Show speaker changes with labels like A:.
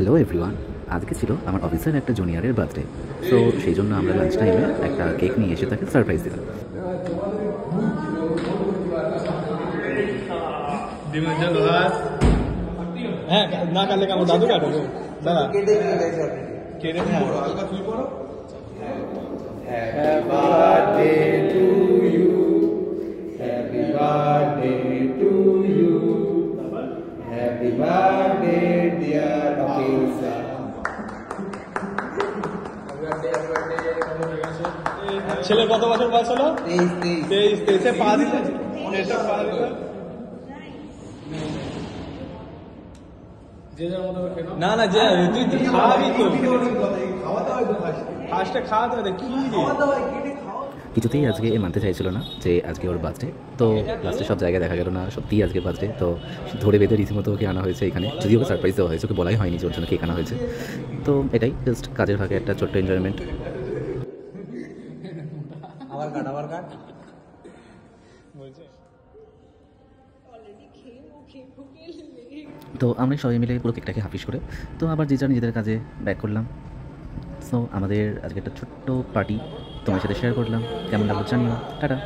A: Hello everyone, আজকে ছিল আমার অফিসের একটা জুনিয়রের বার্থডে। তো সেই জন্য আমরা লাঞ্চ টাইমে একটা কেক নিয়ে এসে তাকে সারপ্রাইজ দিলাম।
B: হ্যাঁ, না কাটলে আমার দাদু কাটবে দাদা কেটে কেটে হালকা ফুল করো। Happy birthday to you, happy birthday to you, happy birthday dear officer. ছেলে কত বছর বয়স হলো? 23 পা দিতে না না, যে তুই খাওয়াবি তো, ফার্স্টে খাওয়াতে হবে। কি
A: কিছুতেই আজকে এ মানতে চাইছিল না যে আজকে ওর বার্থডে। তো লাস্টে সব জায়গায় দেখা গেল না সত্যিই আজকে বার্থডে। তো ধরে বেঁধে রীতিমতো ওকে আনা হয়েছে এখানে, যদিও ওকে সারপ্রাইজ দেওয়া হয়েছে, ওকে বলাই হয়নি যে ওর জন্য কেক আনা হয়েছে। তো এটাই জাস্ট কাজের ফাঁকে একটা ছোট্ট এনজয়মেন্ট।
B: আবার কাট বলছে।
A: তো আমরা সবাই মিলে পুরো কেকটাকে হাফিস করে তো আবার যে যার নিজেদের কাজে ব্যাক করলাম। সো আমাদের আজকে একটা ছোট্ট পার্টি তোমার সাথে শেয়ার করলাম, কেমন লাগলো জানিও। টাটা।